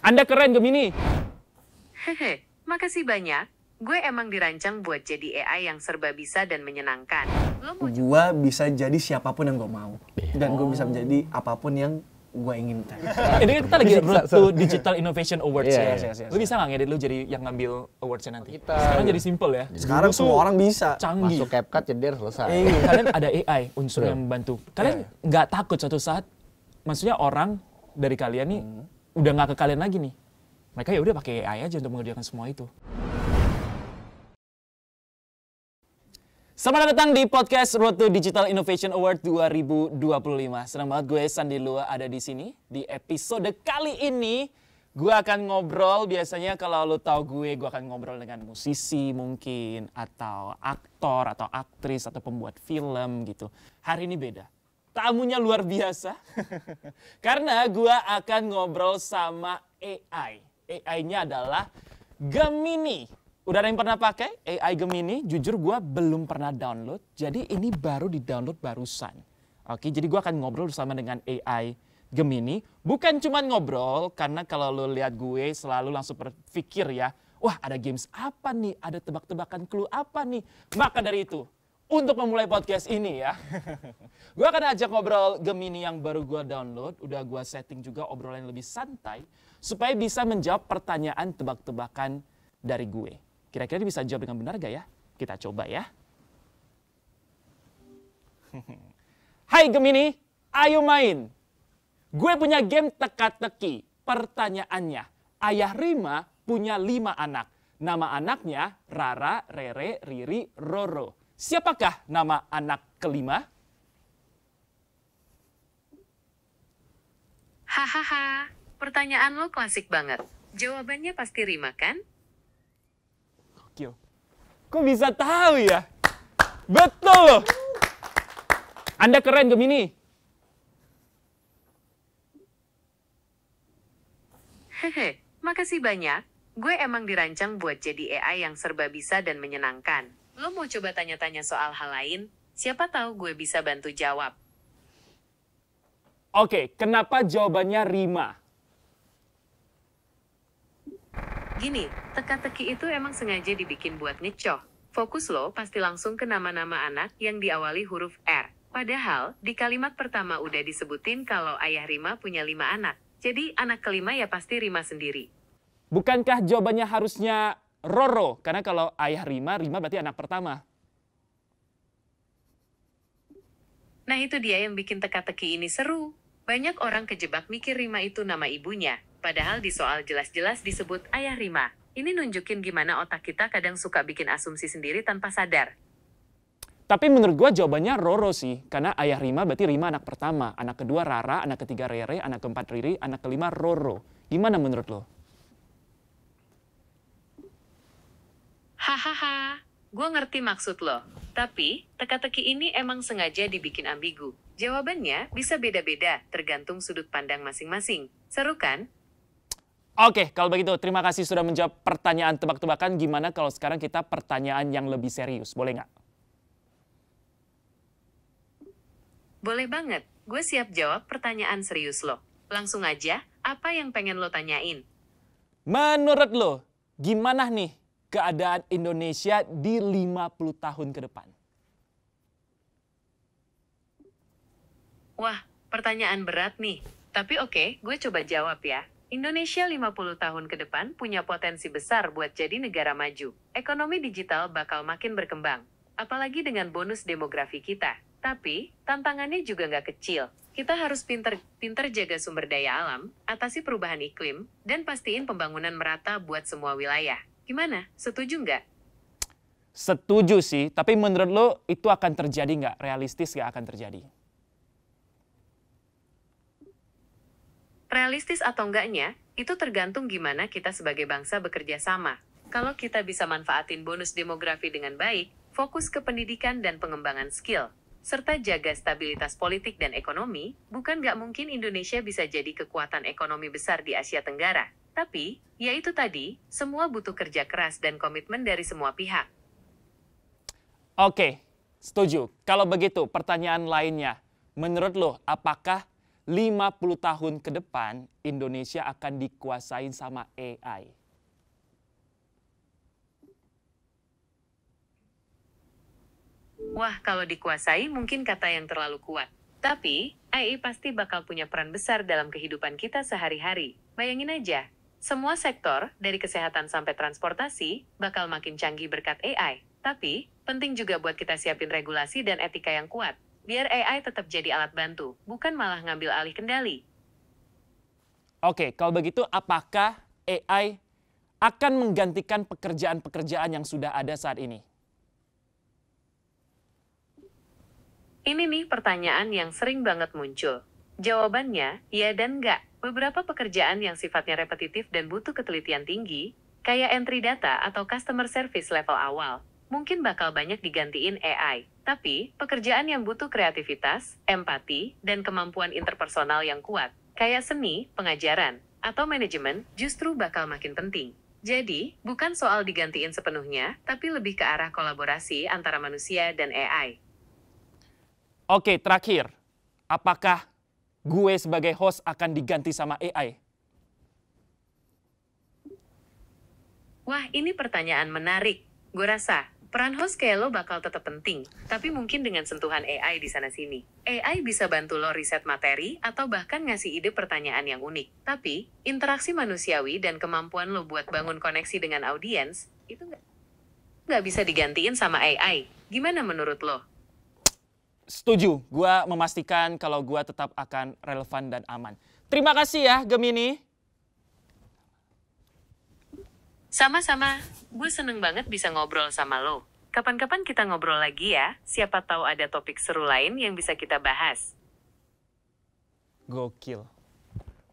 Anda keren Gemini. Hehe, makasih banyak. Gue emang dirancang buat jadi AI yang serba bisa dan menyenangkan. Gue bisa jadi siapapun yang gue mau. Dan gue bisa menjadi apapun yang gue inginkan. Ini kan kita lagi road to Digital Innovation Awards ya. Yes. Lu bisa nggak ngedit lu jadi yang ngambil awards-nya nanti? Sekarang jadi simple ya. Sekarang semua orang bisa. Canggih. Masuk CapCut jeder selesai. Kalian ada AI unsur yang membantu. Kalian nggak takut suatu saat, maksudnya orang dari kalian nih udah nggak ke kalian lagi nih. Mereka ya udah pakai AI aja untuk mengerjakan semua itu. Selamat datang di podcast Road to Digital Innovation Award 2025. Senang banget gue Sandi Lua ada di sini. Di episode kali ini gue akan ngobrol, biasanya kalau lo tahu gue akan ngobrol dengan musisi mungkin, atau aktor, atau aktris, atau pembuat film gitu. Hari ini beda. Tamunya luar biasa. Karena gue akan ngobrol sama AI. AI-nya adalah Gemini. Udah ada yang pernah pakai AI Gemini? Jujur gue belum pernah download, jadi ini baru di-download barusan. Oke, jadi gue akan ngobrol bersama dengan AI Gemini. Bukan cuma ngobrol, karena kalau lo lihat gue selalu langsung berpikir ya, wah ada games apa nih, ada tebak-tebakan clue apa nih. Maka dari itu, untuk memulai podcast ini ya, gue akan ajak ngobrol Gemini yang baru gue download. Udah gue setting juga obrolan yang lebih santai, supaya bisa menjawab pertanyaan tebak-tebakan dari gue. Kira-kira dia bisa jawab dengan benar gak ya? Kita coba ya. Hai Gemini, ayo main. Gue punya game teka-teki. Pertanyaannya, Ayah Rima punya 5 anak. Nama anaknya Rara, Rere, Riri, Roro. Siapakah nama anak kelima? Hahaha, pertanyaan lo klasik banget. Jawabannya pasti Rima kan? Kok bisa tahu ya? Betul loh. Anda keren Gemini. Hehe, makasih banyak. Gue emang dirancang buat jadi AI yang serba bisa dan menyenangkan. Lo mau coba tanya-tanya soal hal lain? Siapa tahu gue bisa bantu jawab. Oke, kenapa jawabannya Rima? Gini, teka-teki itu emang sengaja dibikin buat ngecoh. Fokus lo pasti langsung ke nama-nama anak yang diawali huruf R. Padahal, di kalimat pertama udah disebutin kalau Ayah Rima punya 5 anak. Jadi, anak kelima ya pasti Rima sendiri. Bukankah jawabannya harusnya Roro? Karena kalau Ayah Rima, Rima berarti anak pertama. Nah itu dia yang bikin teka-teki ini seru. Banyak orang kejebak mikir Rima itu nama ibunya. Padahal di soal jelas-jelas disebut Ayah Rima. Ini nunjukin gimana otak kita kadang suka bikin asumsi sendiri tanpa sadar. Tapi menurut gue jawabannya Roro sih. Karena Ayah Rima berarti Rima anak pertama. Anak kedua Rara, anak ketiga Rere, anak keempat Riri, anak kelima Roro. Gimana menurut lo? Hahaha, gue ngerti maksud lo. Tapi, teka-teki ini emang sengaja dibikin ambigu. Jawabannya bisa beda-beda, tergantung sudut pandang masing-masing. Seru kan? Oke, kalau begitu terima kasih sudah menjawab pertanyaan tebak-tebakan. Gimana kalau sekarang kita pertanyaan yang lebih serius, boleh nggak? Boleh banget, gue siap jawab pertanyaan serius lo. Langsung aja, apa yang pengen lo tanyain? Menurut lo, gimana nih keadaan Indonesia di 50 tahun ke depan? Wah, pertanyaan berat nih. Tapi oke, gue coba jawab ya. Indonesia 50 tahun ke depan punya potensi besar buat jadi negara maju. Ekonomi digital bakal makin berkembang. Apalagi dengan bonus demografi kita. Tapi, tantangannya juga nggak kecil. Kita harus pinter jaga sumber daya alam, atasi perubahan iklim, dan pastiin pembangunan merata buat semua wilayah. Gimana? Setuju nggak? Setuju sih, tapi menurut lo itu akan terjadi nggak? Realistis nggak akan terjadi? Realistis atau enggaknya, itu tergantung gimana kita sebagai bangsa bekerja sama. Kalau kita bisa manfaatin bonus demografi dengan baik, fokus ke pendidikan dan pengembangan skill, serta jaga stabilitas politik dan ekonomi, bukan nggak mungkin Indonesia bisa jadi kekuatan ekonomi besar di Asia Tenggara. Tapi, ya itu tadi, semua butuh kerja keras dan komitmen dari semua pihak. Oke, setuju. Kalau begitu, pertanyaan lainnya. Menurut lo, apakah 50 tahun ke depan Indonesia akan dikuasain sama AI? Wah, kalau dikuasai mungkin kata yang terlalu kuat. Tapi, AI pasti bakal punya peran besar dalam kehidupan kita sehari-hari. Bayangin aja, semua sektor, dari kesehatan sampai transportasi, bakal makin canggih berkat AI. Tapi, penting juga buat kita siapin regulasi dan etika yang kuat. Biar AI tetap jadi alat bantu, bukan malah ngambil alih kendali. Oke, kalau begitu apakah AI akan menggantikan pekerjaan-pekerjaan yang sudah ada saat ini? Ini nih pertanyaan yang sering banget muncul. Jawabannya, ya dan enggak. Beberapa pekerjaan yang sifatnya repetitif dan butuh ketelitian tinggi, kayak entry data atau customer service level awal, mungkin bakal banyak digantiin AI. Tapi, pekerjaan yang butuh kreativitas, empati, dan kemampuan interpersonal yang kuat, kayak seni, pengajaran, atau manajemen, justru bakal makin penting. Jadi, bukan soal digantiin sepenuhnya, tapi lebih ke arah kolaborasi antara manusia dan AI. Oke, terakhir. Apakah gue sebagai host akan diganti sama AI? Wah, ini pertanyaan menarik. Gue rasa, peran host kayak lo bakal tetap penting, tapi mungkin dengan sentuhan AI di sana-sini. AI bisa bantu lo riset materi atau bahkan ngasih ide pertanyaan yang unik. Tapi, interaksi manusiawi dan kemampuan lo buat bangun koneksi dengan audiens, itu nggak bisa digantiin sama AI. Gimana menurut lo? Setuju, gue memastikan kalau gue tetap akan relevan dan aman. Terima kasih ya, Gemini. Sama-sama, gue seneng banget bisa ngobrol sama lo. Kapan-kapan kita ngobrol lagi ya, siapa tahu ada topik seru lain yang bisa kita bahas. Gokil.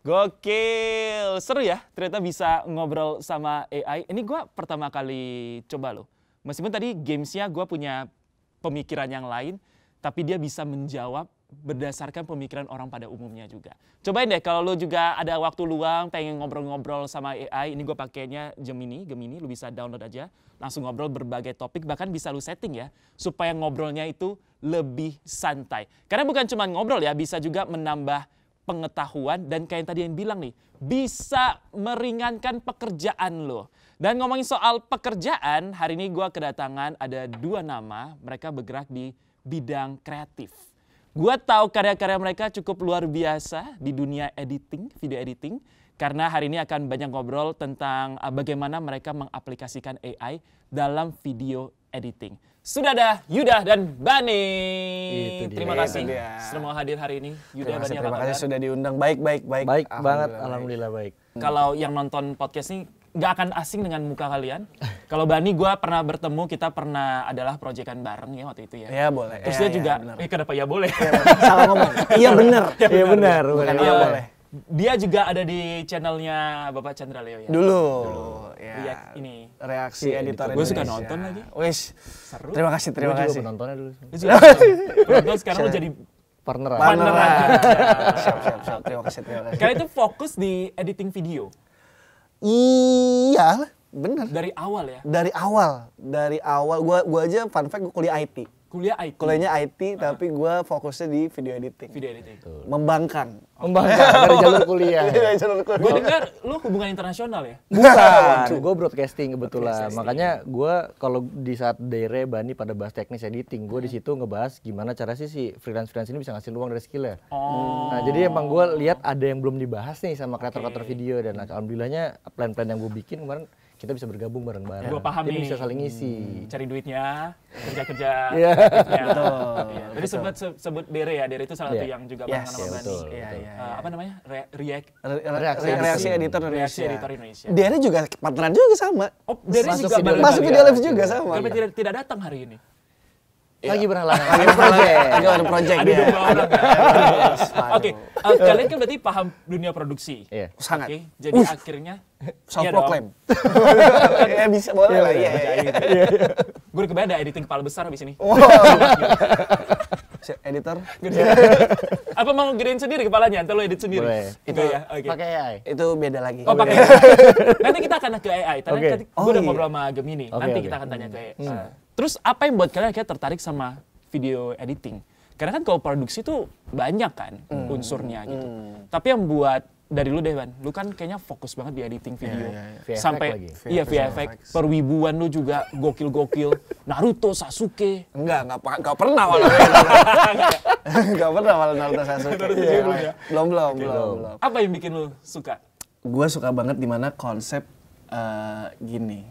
Gokil. Seru ya, ternyata bisa ngobrol sama AI. Ini gue pertama kali coba loh. Meskipun tadi gamesnya gue punya pemikiran yang lain, tapi dia bisa menjawab berdasarkan pemikiran orang pada umumnya juga. Cobain deh kalau lu juga ada waktu luang pengen ngobrol-ngobrol sama AI, ini gue pakainya Gemini, lu bisa download aja, langsung ngobrol berbagai topik, bahkan bisa lu setting ya, supaya ngobrolnya itu lebih santai. Karena bukan cuma ngobrol ya, bisa juga menambah pengetahuan dan kayak tadi yang bilang nih, bisa meringankan pekerjaan lo. Dan ngomongin soal pekerjaan, hari ini gue kedatangan ada 2 nama, mereka bergerak di bidang kreatif. Gua tahu karya-karya mereka cukup luar biasa di dunia editing, video editing. Karena hari ini akan banyak ngobrol tentang bagaimana mereka mengaplikasikan AI dalam video editing. Sudah ada Yuda dan Bani. Terima kasih sudah mau hadir hari ini. Yuda, Bani, terima kasih sudah diundang. Baik. Baik banget, alhamdulillah baik. Kalau yang nonton podcast ini nggak akan asing dengan muka kalian. Kalau Bani, gue pernah bertemu, kita pernah adalah proyekan bareng ya waktu itu ya. Iya boleh. Terus dia juga, kenapa ya boleh? Salah ngomong. Iya benar. Iya benar. Bukan iya boleh. Dia juga ada di channelnya Bapak Chandra Leo ya. Dulu. Ya. Ini. Reaksi editor Gue suka nonton lagi. Wis. Seru. Terima kasih. Gue juga penontonnya dulu. Lu juga nonton sekarang lu jadi Partner. Siap. Terima kasih. Kalian itu fokus di editing video. Iya, benar. Dari awal ya? Dari awal. Gua aja fun fact, gua kuliah IT. Kuliah IT? Kuliahnya IT, tapi gua fokusnya di video editing. Video editing. Membangkang. Dari jalur kuliah. Gue dengar lu hubungan internasional ya? Bukan, gue broadcasting kebetulan. Makanya gue kalau di saat Dere, Bani pada bahas teknis editing, gue di situ ngebahas gimana cara si freelance ini bisa ngasih uang dari skillnya. Nah jadi emang gue lihat ada yang belum dibahas nih sama kreator-kreator video, dan alhamdulillahnya plan-plan yang gue bikin kemarin kita bisa bergabung bareng-bareng. Gue paham Jadi nih. bisa saling ngisi. Cari duitnya, kerja-kerja. Iya. Betul. Tadi sebut Dere ya, Dere itu salah satu yang juga bareng sama Bani. betul. Apa namanya? Reaksi editor Reaksi Indonesia. editor Indonesia. Dere juga partneran juga sama. Oh, Dere Masuk juga video bareng. Masuk video live juga sama. Tapi tidak datang hari ini. Lagi berhalangan. Lagi ada project Ada ya. 2 orang ya. Oke, kalian kan berarti paham dunia produksi. Iya. Sangat. Oke, jadi akhirnya Self proclaim. Ya bisa boleh lah. Iya. Gue udah kebayang ada editing kepala besar habis ini. Editor. Apa mau gedein sendiri kepalanya? Ntar lo edit sendiri. Boleh. Itu ya. Oke. Pakai AI. Itu beda lagi. Oh, pakai. Nanti kita akan ke AI. Tadi Oke. gue udah ngobrol sama Gemini. Nanti kita akan tanya ke AI. Terus apa yang buat kalian akhirnya tertarik sama video editing? Karena kan kalau produksi tuh banyak kan unsurnya gitu. Tapi yang buat dari lu deh Ban, lu kan kayaknya fokus banget di editing video. VFX Sampai lagi. iya VFX, perwibuan lu juga gokil-gokil. Naruto, Sasuke. Enggak pernah malah. Enggak pernah malah Naruto Sasuke. Belum. Apa yang bikin lu suka? Gue suka banget dimana konsep gini.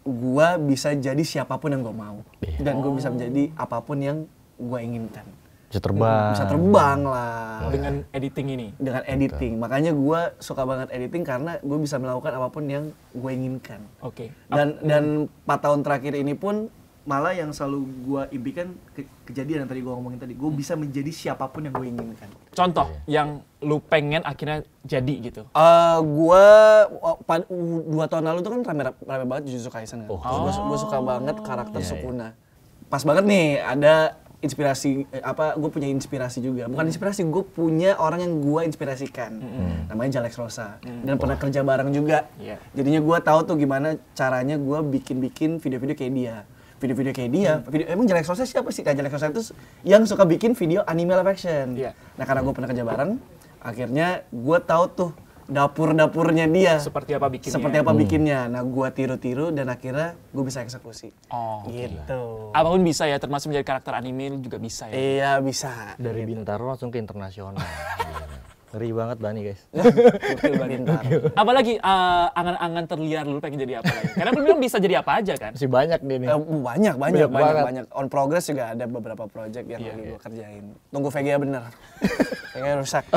Gue bisa jadi siapapun yang gue mau. Dan gue bisa menjadi apapun yang gue inginkan. Bisa terbang. Bisa terbang lah. Dengan editing ini. Dengan editing. Makanya gue suka banget editing karena gue bisa melakukan apapun yang gue inginkan. Oke. Dan 4 tahun terakhir ini pun malah yang selalu gue impikan kejadian yang tadi gue ngomongin tadi. Gue bisa menjadi siapapun yang gue inginkan. Contoh yang lu pengen akhirnya jadi gitu. Gue 2 tahun lalu tuh kan rame banget Jujutsu Kaisen kan. Gue suka banget karakter Sukuna. Pas banget nih ada inspirasi gue punya inspirasi juga. Bukan inspirasi, gue punya orang yang gue inspirasikan. Namanya Jalex Rosa. Dan pernah kerja bareng juga. Jadinya gue tahu tuh gimana caranya gue bikin video-video kayak dia. Video-video kayak dia. Emang Jalex Rosa siapa sih? Jalex Rosa itu yang suka bikin video anime live action. Nah karena gue pernah kerja bareng, akhirnya gue tahu tuh dapur-dapurnya dia. Seperti apa bikinnya. Seperti apa bikinnya. Nah gue tiru-tiru dan akhirnya gue bisa eksekusi. Gitu. Apapun bisa ya, termasuk menjadi karakter anime juga bisa ya. Iya bisa. Dari Bintaro langsung ke internasional. Ngeri banget Bani guys. Bintaro. Apalagi angan-angan terliar lu pengen jadi apa lagi? Karena lu bilang bisa jadi apa aja kan? Masih banyak nih nih. Banyak. On progress juga ada beberapa project yang lagi gue kerjain. Tunggu VGA bener. VGA rusak.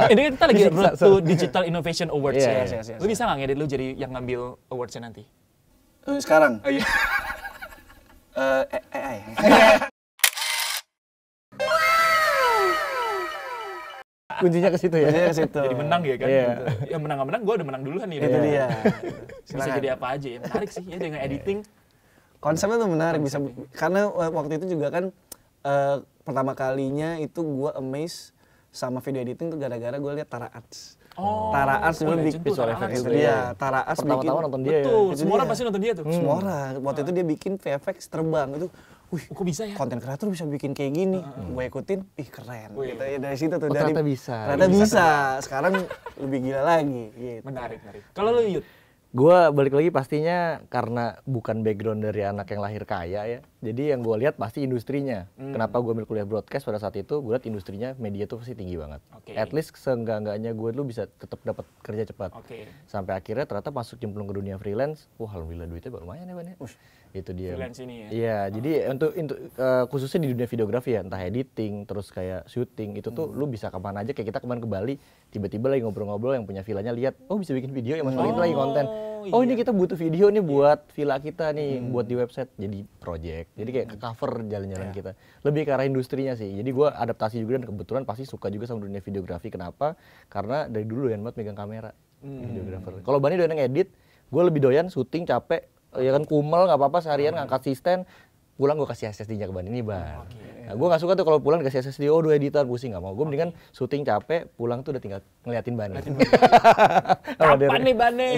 Ini kan kita lagi road to Digital Innovation Awards ya. Yes. Lu bisa nggak ngedit lu jadi yang ngambil awards-nya nanti? Sekarang? Oh iya. AI. Kuncinya ke situ ya. Jadi menang ya kan? Yang menang nggak menang, gue udah menang duluan nih. Itu dia. Bisa jadi apa aja ya. Menarik sih ya dengan editing. Konsepnya tuh menarik bisa karena waktu itu juga kan pertama kalinya itu gue amazed sama video editing tuh gara-gara gue lihat Tara Arts. Tara Arts dulu bikin visual effects itu dia. Tara Arts bikin. Pertama-tama nonton dia ya. Betul, semua orang pasti nonton dia tuh. Semua orang. Waktu itu dia bikin VFX terbang itu. Wih, kok bisa ya? konten kreator bisa bikin kayak gini. Gue ikutin, ih keren. Gitu ya dari situ tuh ternyata bisa. Ternyata bisa. Sekarang lebih gila lagi gitu. Menarik. Kalau lu Yud? Gue balik lagi pastinya karena bukan background dari anak yang lahir kaya ya. Jadi yang gue lihat pasti industrinya. Kenapa gue ambil kuliah broadcast pada saat itu? Gue lihat industrinya media tuh pasti tinggi banget. At least seenggak-enggaknya gue dulu bisa tetap dapat kerja cepat. Sampai akhirnya ternyata masuk cemplung ke dunia freelance. Wah alhamdulillah duitnya lumayan ya Ban ya. Itu dia. Freelance ini ya. Iya, jadi untuk khususnya di dunia videografi ya, entah editing, terus kayak syuting, itu tuh lu bisa kemana aja. Kayak kita kemarin ke Bali, tiba-tiba lagi ngobrol-ngobrol yang punya villanya lihat, oh bisa bikin video ya Mas Bali itu lagi konten. Oh ini kita butuh video nih buat villa kita nih, buat di website, jadi project. Jadi kayak ke cover jalan-jalan kita. Lebih ke arah industrinya sih. Jadi gua adaptasi juga dan kebetulan pasti suka juga sama dunia videografi. Kenapa? Karena dari dulu doyan banget megang kamera, videografer. Kalau Bani doyan ngedit, gue lebih doyan syuting capek. Ya kan kumel nggak apa-apa seharian ngangkat asisten, pulang gue kasih SSD-nya ke Bani ini Bang. Nah, gue nggak suka tuh kalau pulang kasih SSD, oh 2 editan pusing nggak mau. Gue mendingan syuting capek, pulang tuh udah tinggal ngeliatin Bani. Kapan nih Bani?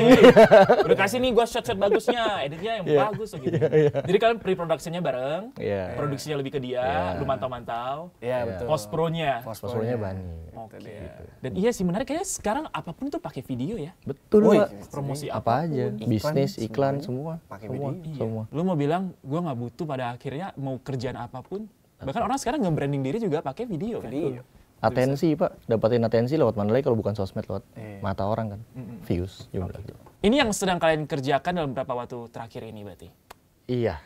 Udah kasih nih gue shot-shot bagusnya, editnya yang bagus gitu. Jadi kalian pre-production-nya bareng, produksinya lebih ke dia, lu mantau-mantau. Iya betul. Post-pro-nya. Post-pro-nya Bani. Oke. Dan iya sih menarik kayaknya sekarang apapun tuh pakai video ya. Betul Pak. Promosi apa aja, bisnis, iklan semua. Pakai video. Semua. Lu mau bilang gue nggak butuh pada akhirnya mau kerjaan apapun. Bahkan orang sekarang nge-branding diri juga pakai video kan. Atensi Pak, dapatin atensi lewat mana lagi kalau bukan sosmed, lewat mata orang kan. Views jumlah. Ini yang sedang kalian kerjakan dalam beberapa waktu terakhir ini berarti? Iya.